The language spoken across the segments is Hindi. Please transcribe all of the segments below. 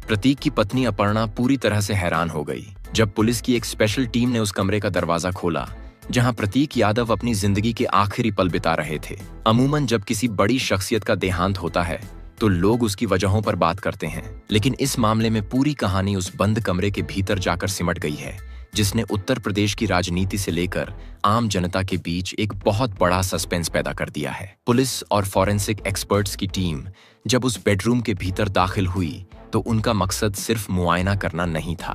प्रतीक की पत्नी अपर्णा पूरी तरह से हैरान हो गई जब पुलिस की एक स्पेशल टीम ने उस कमरे का दरवाजा खोला जहां प्रतीक यादव अपनी जिंदगी के आखिरी पल बिता रहे थे। अमूमन जब किसी बड़ी शख्सियत का देहांत होता है तो लोग उसकी वजहों पर बात करते हैं, लेकिन इस मामले में पूरी कहानी उस बंद कमरे के भीतर जाकर सिमट गई है जिसने उत्तर प्रदेश की राजनीति से लेकर आम जनता के बीच एक बहुत बड़ा सस्पेंस पैदा कर दिया है। पुलिस और फॉरेंसिक एक्सपर्ट्स की टीम जब उस बेडरूम के भीतर दाखिल हुई तो उनका मकसद सिर्फ मुआयना करना नहीं था,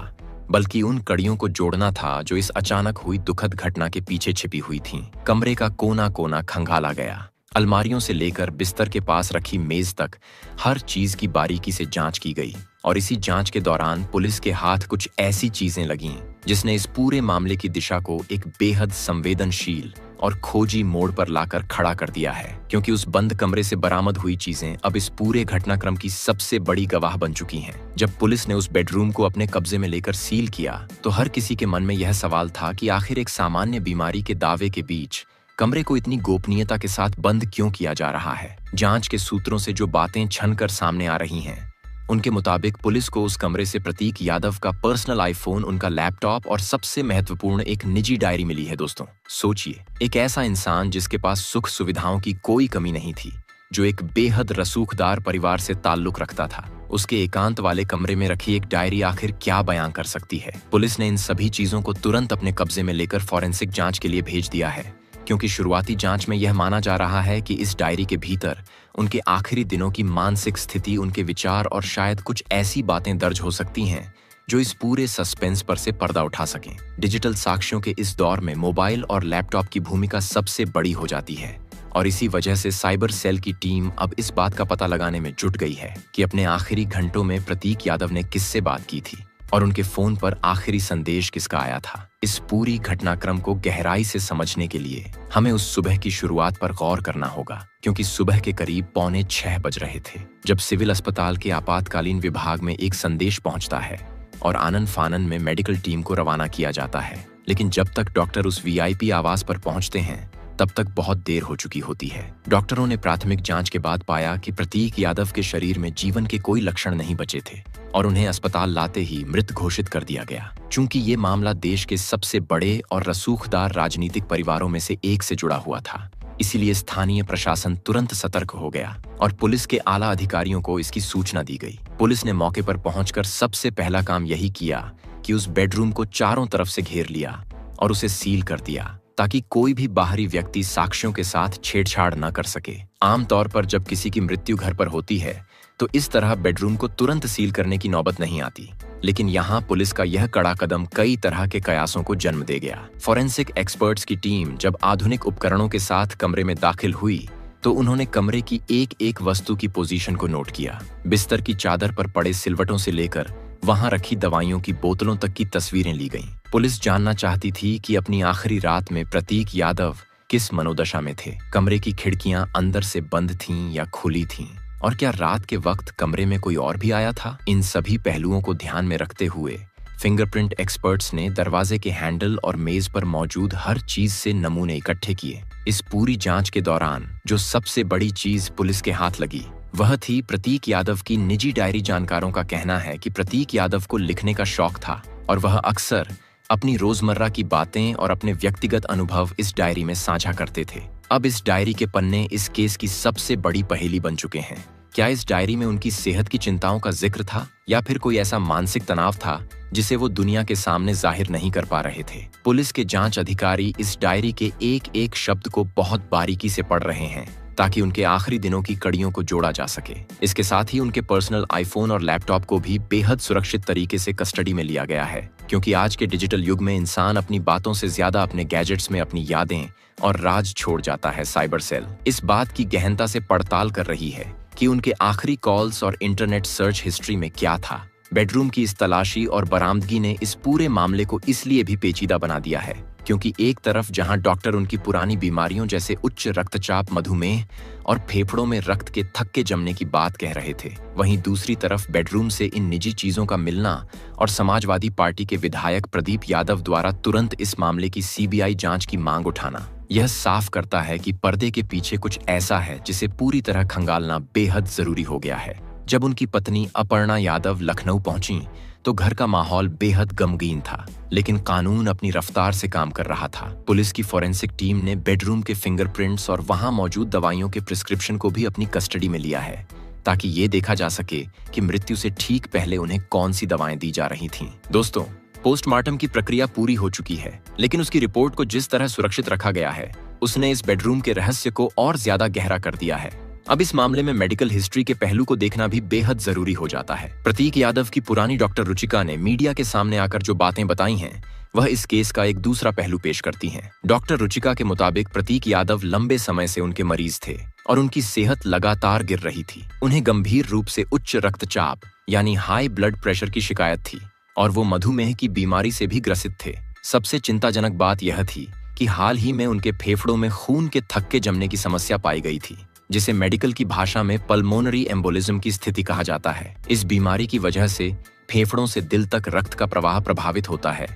बल्कि उन कड़ियों को जोड़ना था जो इस अचानक हुई दुखद घटना के पीछे छिपी हुई थीं। कमरे का कोना कोना खंगाला गया। अलमारियों से लेकर बिस्तर के पास रखी मेज तक हर चीज की बारीकी से जांच की गई और इसी जांच के दौरान पुलिस के हाथ कुछ ऐसी चीजें लगीं जिसने इस पूरे मामले की दिशा को एक बेहद संवेदनशील और खोजी मोड़ पर लाकर खड़ा कर दिया है, क्योंकि उस बंद कमरे से बरामद हुई चीजें अब इस पूरे घटनाक्रम की सबसे बड़ी गवाह बन चुकी हैं। जब पुलिस ने उस बेडरूम को अपने कब्जे में लेकर सील किया तो हर किसी के मन में यह सवाल था कि आखिर एक सामान्य बीमारी के दावे के बीच कमरे को इतनी गोपनीयता के साथ बंद क्यों किया जा रहा है। जांच के सूत्रों से जो बातें छनकर सामने आ रही हैं उनके मुताबिक पुलिस को उस कमरे से प्रतीक यादव का पर्सनल आईफोन, उनका लैपटॉप और सबसे महत्वपूर्ण एक निजी डायरी मिली है। दोस्तों सोचिए, एक ऐसा इंसान जिसके पास सुख सुविधाओं की कोई कमी नहीं थी, जो एक बेहद रसूखदार परिवार से ताल्लुक रखता था, उसके एकांत वाले कमरे में रखी एक डायरी आखिर क्या बयां कर सकती है। पुलिस ने इन सभी चीजों को तुरंत अपने कब्जे में लेकर फॉरेंसिक जांच के लिए भेज दिया है, क्योंकि शुरुआती जांच में यह माना जा रहा है कि इस डायरी के भीतर उनके आखिरी दिनों की मानसिक स्थिति, उनके विचार और शायद कुछ ऐसी बातें दर्ज हो सकती हैं जो इस पूरे सस्पेंस पर से पर्दा उठा सकें। डिजिटल साक्ष्यों के इस दौर में मोबाइल और लैपटॉप की भूमिका सबसे बड़ी हो जाती है और इसी वजह से साइबर सेल की टीम अब इस बात का पता लगाने में जुट गई है कि अपने आखिरी घंटों में प्रतीक यादव ने किससे बात की थी और उनके फोन पर आखिरी संदेश किसका आया था। इस पूरी घटनाक्रम को गहराई से समझने के लिए हमें उस सुबह की शुरुआत पर गौर करना होगा, क्योंकि सुबह के करीब 6:45 बज रहे थे जब सिविल अस्पताल के आपातकालीन विभाग में एक संदेश पहुंचता है और आनन फानन में मेडिकल टीम को रवाना किया जाता है। लेकिन जब तक डॉक्टर उस वीआईपी आवास पर पहुंचते हैं तब तक बहुत देर हो चुकी होती है। डॉक्टरों ने प्राथमिक जांच के बाद पाया कि प्रतीक यादव के शरीर में जीवन के कोई लक्षण नहीं बचे थे और उन्हें अस्पताल लाते ही मृत घोषित कर दिया गया। चूंकि ये मामला देश के सबसे बड़े और रसूखदार राजनीतिक परिवारों में से एक से जुड़ा हुआ था, इसीलिए स्थानीय प्रशासन तुरंत सतर्क हो गया और पुलिस के आला अधिकारियों को इसकी सूचना दी गई। पुलिस ने मौके पर पहुंचकर सबसे पहला काम यही किया कि उस बेडरूम को चारों तरफ से घेर लिया और उसे सील कर दिया ताकि कोई भी बाहरी व्यक्ति साक्ष्यों के साथ छेड़छाड़ न कर सके। आमतौर पर जब किसी की मृत्यु घर पर होती है तो इस तरह बेडरूम को तुरंत सील करने की नौबत नहीं आती, लेकिन यहाँ पुलिस का यह कड़ा कदम कई तरह के कयासों को जन्म दे गया। फॉरेंसिक एक्सपर्ट्स की टीम जब आधुनिक उपकरणों के साथ कमरे में दाखिल हुई तो उन्होंने कमरे की एक एक वस्तु की पोजीशन को नोट किया। बिस्तर की चादर पर पड़े सिलवटों से लेकर वहां रखी दवाइयों की बोतलों तक की तस्वीरें ली गईं। पुलिस जानना चाहती थी कि अपनी आखिरी रात में प्रतीक यादव किस मनोदशा में थे। कमरे की खिड़कियां अंदर से बंद थीं या खुली थीं, और क्या रात के वक्त कमरे में कोई और भी आया था। इन सभी पहलुओं को ध्यान में रखते हुए फिंगरप्रिंट एक्सपर्ट्स ने दरवाजे के हैंडल और मेज पर मौजूद हर चीज से नमूने इकट्ठे किए। इस पूरी जांच के दौरान जो सबसे बड़ी चीज पुलिस के हाथ लगी वह थी प्रतीक यादव की निजी डायरी। जानकारों का कहना है कि प्रतीक यादव को लिखने का शौक था और वह अक्सर अपनी रोजमर्रा की बातें और अपने व्यक्तिगत अनुभव इस डायरी में साझा करते थे। अब इस डायरी के पन्ने इस केस की सबसे बड़ी पहेली बन चुके हैं। क्या इस डायरी में उनकी सेहत की चिंताओं का जिक्र था या फिर कोई ऐसा मानसिक तनाव था जिसे वो दुनिया के सामने जाहिर नहीं कर पा रहे थे। पुलिस के जांच अधिकारी इस डायरी के एक एक शब्द को बहुत बारीकी से पढ़ रहे हैं ताकि उनके आखिरी दिनों की कड़ियों को जोड़ा जा सके। इसके साथ ही उनके पर्सनल आईफोन और लैपटॉप को भी बेहद सुरक्षित तरीके से कस्टडी में लिया गया है, क्योंकि आज के डिजिटल युग में इंसान अपनी बातों से ज्यादा अपने गैजेट्स में अपनी यादें और राज छोड़ जाता है। साइबर सेल इस बात की गहनता से पड़ताल कर रही है कि उनके आखिरी कॉल्स और इंटरनेट सर्च हिस्ट्री में क्या था। बेडरूम की इस तलाशी और बरामदगी ने इस पूरे मामले को इसलिए भी पेचीदा बना दिया है क्योंकि एक तरफ जहां डॉक्टर उनकी पुरानी बीमारियों जैसे उच्च रक्तचाप, मधुमेह और फेफड़ों में रक्त के थक्के जमने की बात कह रहे थे, वहीं दूसरी तरफ बेडरूम से इन निजी चीजों का मिलना और समाजवादी पार्टी के विधायक प्रदीप यादव द्वारा तुरंत इस मामले की सीबीआई जांच की मांग उठाना यह साफ करता है कि पर्दे के पीछे कुछ ऐसा है जिसे पूरी तरह खंगालना बेहद जरूरी हो गया है। जब उनकी पत्नी अपर्णा यादव लखनऊ पहुंची तो घर का माहौल बेहद गमगीन था, लेकिन कानून अपनी रफ्तार से काम कर रहा था। पुलिस की फॉरेंसिक टीम ने बेडरूम के फिंगरप्रिंट्स और वहां मौजूद दवाइयों के प्रिस्क्रिप्शन को भी अपनी कस्टडी में लिया है, ताकि ये देखा जा सके कि मृत्यु से ठीक पहले उन्हें कौन सी दवाएं दी जा रही थीं। दोस्तों, पोस्टमार्टम की प्रक्रिया पूरी हो चुकी है, लेकिन उसकी रिपोर्ट को जिस तरह सुरक्षित रखा गया है, उसने इस बेडरूम के रहस्य को और ज्यादा गहरा कर दिया है। अब इस मामले में मेडिकल हिस्ट्री के पहलू को देखना भी बेहद जरूरी हो जाता है। प्रतीक यादव की पुरानी डॉक्टर रुचिका ने मीडिया के सामने आकर जो बातें बताई हैं, वह इस केस का एक दूसरा पहलू पेश करती हैं। डॉक्टर रुचिका के मुताबिक प्रतीक यादव लंबे समय से उनके मरीज थे और उनकी सेहत लगातार गिर रही थी। उन्हें गंभीर रूप से उच्च रक्तचाप यानी हाई ब्लड प्रेशर की शिकायत थी और वो मधुमेह की बीमारी से भी ग्रसित थे। सबसे चिंताजनक बात यह थी कि हाल ही में उनके फेफड़ों में खून के थक्के जमने की समस्या पाई गई थी, जिसे मेडिकल की भाषा में पल्मोनरी एम्बोलिज्म की स्थिति कहा जाता है। इस बीमारी की वजह से फेफड़ों से दिल तक रक्त का प्रवाह प्रभावित होता है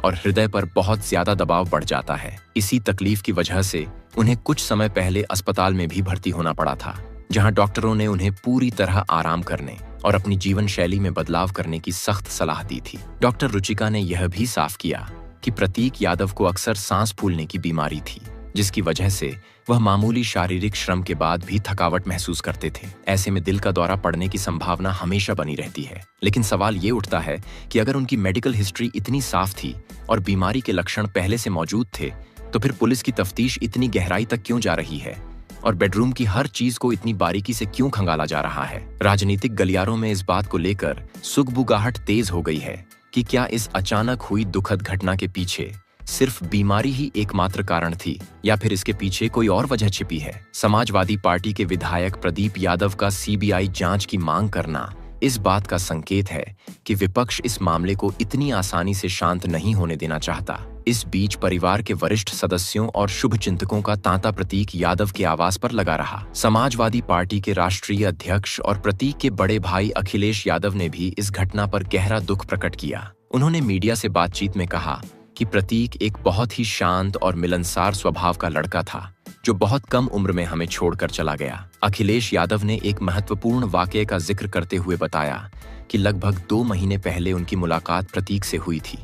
और हृदय पर बहुत ज्यादा दबाव बढ़ जाता है। इसी तकलीफ की वजह से उन्हें कुछ समय पहले अस्पताल में भी भर्ती होना पड़ा था, जहां डॉक्टरों ने उन्हें पूरी तरह आराम करने और अपनी जीवन शैली में बदलाव करने की सख्त सलाह दी थी। डॉक्टर रुचिका ने यह भी साफ किया कि प्रतीक यादव को अक्सर सांस फूलने की बीमारी थी, जिसकी वजह से वह मामूली शारीरिक श्रम के बाद भी थकावट महसूस करते थे। ऐसे में दिल का दौरा पड़ने की संभावना हमेशा बनी रहती है। लेकिन सवाल ये उठता है कि अगर उनकी मेडिकल हिस्ट्री इतनी साफ थी और बीमारी के लक्षण पहले से मौजूद थे, तो फिर पुलिस की तफ्तीश इतनी गहराई तक क्यों जा रही है और बेडरूम की हर चीज को इतनी बारीकी से क्यों खंगाला जा रहा है? राजनीतिक गलियारों में इस बात को लेकर सुगबुगाहट तेज हो गई है कि क्या इस अचानक हुई दुखद घटना के पीछे सिर्फ बीमारी ही एकमात्र कारण थी या फिर इसके पीछे कोई और वजह छिपी है। समाजवादी पार्टी के विधायक प्रदीप यादव का सीबीआई जांच की मांग करना इस बात का संकेत है कि विपक्ष इस मामले को इतनी आसानी से शांत नहीं होने देना चाहता। इस बीच परिवार के वरिष्ठ सदस्यों और शुभचिंतकों का तांता प्रतीक यादव के आवास पर लगा रहा। समाजवादी पार्टी के राष्ट्रीय अध्यक्ष और प्रतीक के बड़े भाई अखिलेश यादव ने भी इस घटना पर गहरा दुख प्रकट किया। उन्होंने मीडिया से बातचीत में कहा कि प्रतीक एक बहुत ही शांत और मिलनसार स्वभाव का लड़का था, जो बहुत कम उम्र में हमें छोड़कर चला गया। अखिलेश यादव ने एक महत्वपूर्ण वाकये का जिक्र करते हुए बताया कि लगभग 2 महीने पहले उनकी मुलाकात प्रतीक से हुई थी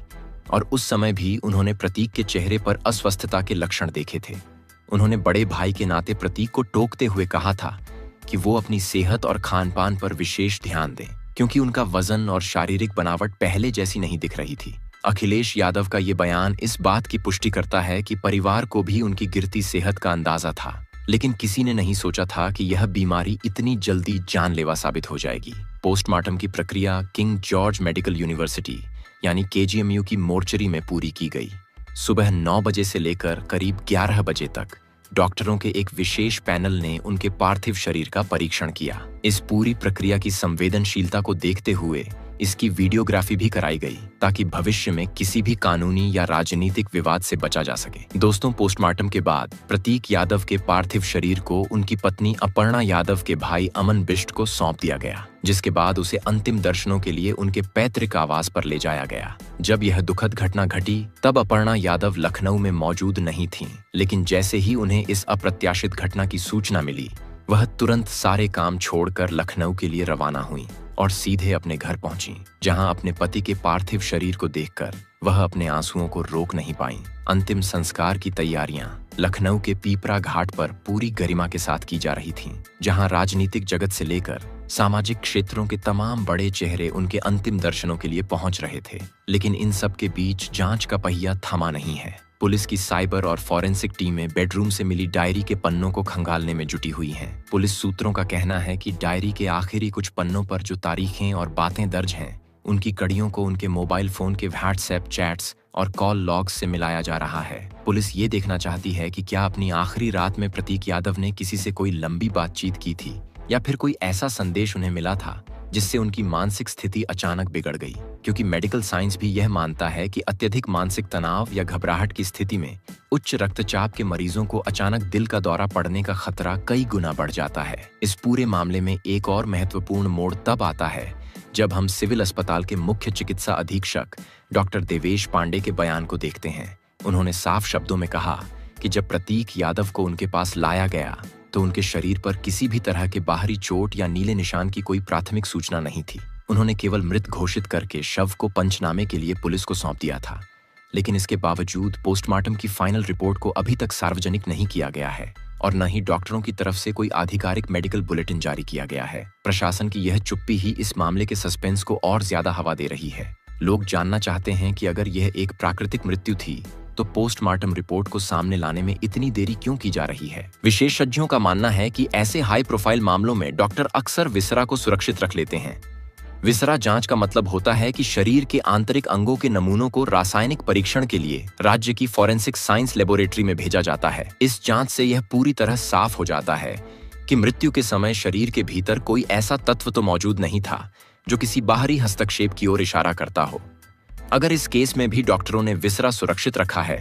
और उस समय भी उन्होंने प्रतीक के चेहरे पर अस्वस्थता के लक्षण देखे थे। उन्होंने बड़े भाई के नाते प्रतीक को टोकते हुए कहा था कि वो अपनी सेहत और खान-पान पर विशेष ध्यान दें, क्योंकि उनका वजन और शारीरिक बनावट पहले जैसी नहीं दिख रही थी। अखिलेश यादव का ये बयान इस बात की पुष्टि करता है कि परिवार को भी उनकी गिरती सेहत का अंदाजा था, लेकिन किसी ने नहीं सोचा था कि यह बीमारी इतनी जल्दी जानलेवा साबित हो जाएगी। पोस्टमार्टम की प्रक्रिया किंग जॉर्ज मेडिकल यूनिवर्सिटी यानी केजीएमयू की मोर्चरी में पूरी की गई। सुबह 9 बजे से लेकर करीब 11 बजे तक डॉक्टरों के एक विशेष पैनल ने उनके पार्थिव शरीर का परीक्षण किया। इस पूरी प्रक्रिया की संवेदनशीलता को देखते हुए इसकी वीडियोग्राफी भी कराई गई, ताकि भविष्य में किसी भी कानूनी या राजनीतिक विवाद से बचा जा सके। दोस्तों, पोस्टमार्टम के बाद प्रतीक यादव के पार्थिव शरीर को उनकी पत्नी अपर्णा यादव के भाई अमन बिष्ट को सौंप दिया गया, जिसके बाद उसे अंतिम दर्शनों के लिए उनके पैतृक आवास पर ले जाया गया। जब यह दुखद घटना घटी, तब अपर्णा यादव लखनऊ में मौजूद नहीं थीं, लेकिन जैसे ही उन्हें इस अप्रत्याशित घटना की सूचना मिली, वह तुरंत सारे काम छोड़कर लखनऊ के लिए रवाना हुई और सीधे अपने घर पहुंची, जहां अपने पति के पार्थिव शरीर को देखकर वह अपने आंसुओं को रोक नहीं पाईं। अंतिम संस्कार की तैयारियां लखनऊ के पीपरा घाट पर पूरी गरिमा के साथ की जा रही थीं, जहां राजनीतिक जगत से लेकर सामाजिक क्षेत्रों के तमाम बड़े चेहरे उनके अंतिम दर्शनों के लिए पहुंच रहे थे। लेकिन इन सब के बीच जांच का पहिया थमा नहीं है। पुलिस की साइबर और फॉरेंसिक टीमें बेडरूम से मिली डायरी के पन्नों को खंगालने में जुटी हुई हैं। पुलिस सूत्रों का कहना है कि डायरी के आखिरी कुछ पन्नों पर जो तारीखें और बातें दर्ज हैं, उनकी कड़ियों को उनके मोबाइल फोन के व्हाट्सएप चैट्स और कॉल लॉग्स से मिलाया जा रहा है। पुलिस ये देखना चाहती है कि क्या अपनी आखिरी रात में प्रतीक यादव ने किसी से कोई लंबी बातचीत की थी या फिर कोई ऐसा संदेश उन्हें मिला था जिससे उनकी मानसिक स्थिति अचानक बिगड़ गई, क्योंकि मेडिकल साइंस भी यह मानता है कि अत्यधिक मानसिक तनाव या घबराहट की स्थिति में उच्च रक्तचाप के मरीजों को अचानक दिल का दौरा पड़ने का खतरा कई गुना बढ़ जाता है। इस पूरे मामले में एक और महत्वपूर्ण मोड़ तब आता है जब हम सिविल अस्पताल के मुख्य चिकित्सा अधीक्षक डॉक्टर देवेश पांडे के बयान को देखते हैं। उन्होंने साफ शब्दों में कहा कि जब प्रतीक यादव को उनके पास लाया गया तो उनके शरीर पर किसी भी तरह के बाहरी चोट या नीले निशान की कोई प्राथमिक सूचना नहीं थी। उन्होंने केवल मृत घोषित करके शव को पंचनामे के लिए पुलिस को सौंप दिया था, लेकिन इसके बावजूद पोस्टमार्टम की फाइनल रिपोर्ट को अभी तक सार्वजनिक नहीं किया गया है और न ही डॉक्टरों की तरफ से कोई आधिकारिक मेडिकल बुलेटिन जारी किया गया है। प्रशासन की यह चुप्पी ही इस मामले के सस्पेंस को और ज्यादा हवा दे रही है। लोग जानना चाहते हैं कि अगर यह एक प्राकृतिक मृत्यु थी तो पोस्टमार्टम रिपोर्ट को सामने लाने में इतनी देरी क्यों की जा रही है। विशेषज्ञों का मानना है कि ऐसे हाई प्रोफाइल मामलों में डॉक्टर अक्सर विसरा को सुरक्षित रख लेते हैं। विसरा जांच का मतलब होता है कि शरीर के आंतरिक अंगों के नमूनों को रासायनिक परीक्षण के लिए राज्य की फॉरेंसिक साइंस लेबोरेटरी में भेजा जाता है। इस जांच से यह पूरी तरह साफ हो जाता है कि मृत्यु के समय शरीर के भीतर कोई ऐसा तत्व तो मौजूद नहीं था जो किसी बाहरी हस्तक्षेप की ओर इशारा करता हो। अगर इस केस में भी डॉक्टरों ने विसरा सुरक्षित रखा है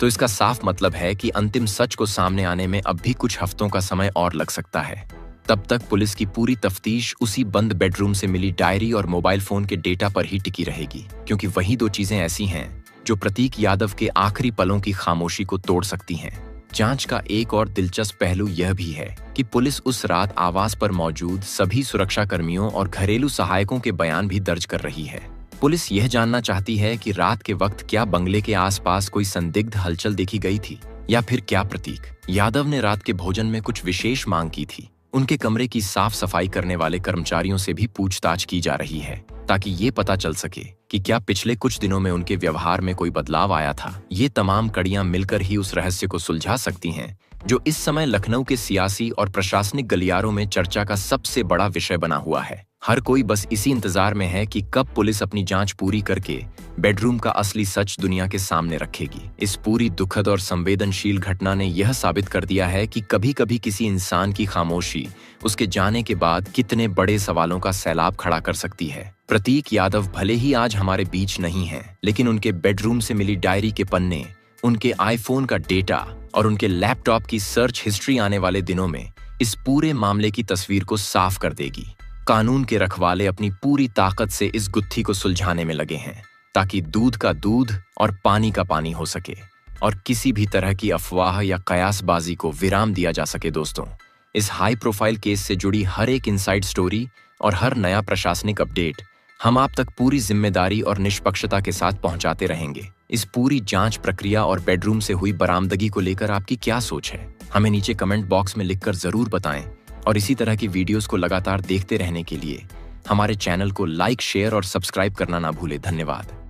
तो इसका साफ मतलब है कि अंतिम सच को सामने आने में अब भी कुछ हफ्तों का समय और लग सकता है। तब तक पुलिस की पूरी तफ्तीश उसी बंद बेडरूम से मिली डायरी और मोबाइल फोन के डेटा पर ही टिकी रहेगी, क्योंकि वही दो चीजें ऐसी हैं जो प्रतीक यादव के आखिरी पलों की खामोशी को तोड़ सकती हैं। जांच का एक और दिलचस्प पहलू यह भी है कि पुलिस उस रात आवास पर मौजूद सभी सुरक्षा कर्मियों और घरेलू सहायकों के बयान भी दर्ज कर रही है। पुलिस यह जानना चाहती है कि रात के वक्त क्या बंगले के आसपास कोई संदिग्ध हलचल देखी गई थी या फिर क्या प्रतीक यादव ने रात के भोजन में कुछ विशेष मांग की थी। उनके कमरे की साफ सफाई करने वाले कर्मचारियों से भी पूछताछ की जा रही है ताकि ये पता चल सके कि क्या पिछले कुछ दिनों में उनके व्यवहार में कोई बदलाव आया था। ये तमाम कड़ियां मिलकर ही उस रहस्य को सुलझा सकती हैं जो इस समय लखनऊ के सियासी और प्रशासनिक गलियारों में चर्चा का सबसे बड़ा विषय बना हुआ है। हर कोई बस इसी इंतजार में है कि कब पुलिस अपनी जांच पूरी करके बेडरूम का असली सच दुनिया के सामने रखेगी। इस पूरी दुखद और संवेदनशील घटना ने यह साबित कर दिया है कि कभी-कभी किसी इंसान की खामोशी उसके जाने के बाद कितने बड़े सवालों का सैलाब खड़ा कर सकती है। प्रतीक यादव भले ही आज हमारे बीच नहीं हैं, लेकिन उनके बेडरूम से मिली डायरी के पन्ने, उनके आईफोन का डेटा और उनके लैपटॉप की सर्च हिस्ट्री आने वाले दिनों में इस पूरे मामले की तस्वीर को साफ कर देगी। कानून के रखवाले अपनी पूरी ताकत से इस गुत्थी को सुलझाने में लगे हैं ताकि दूध का दूध और पानी का पानी हो सके और किसी भी तरह की अफवाह या कयासबाजी को विराम दिया जा सके। दोस्तों, इस हाई प्रोफाइल केस से जुड़ी हर एक इनसाइड स्टोरी और हर नया प्रशासनिक अपडेट हम आप तक पूरी जिम्मेदारी और निष्पक्षता के साथ पहुंचाते रहेंगे। इस पूरी जांच प्रक्रिया और बेडरूम से हुई बरामदगी को लेकर आपकी क्या सोच है, हमें नीचे कमेंट बॉक्स में लिखकर जरूर बताएं और इसी तरह की वीडियोस को लगातार देखते रहने के लिए हमारे चैनल को लाइक, शेयर और सब्सक्राइब करना ना भूलें। धन्यवाद।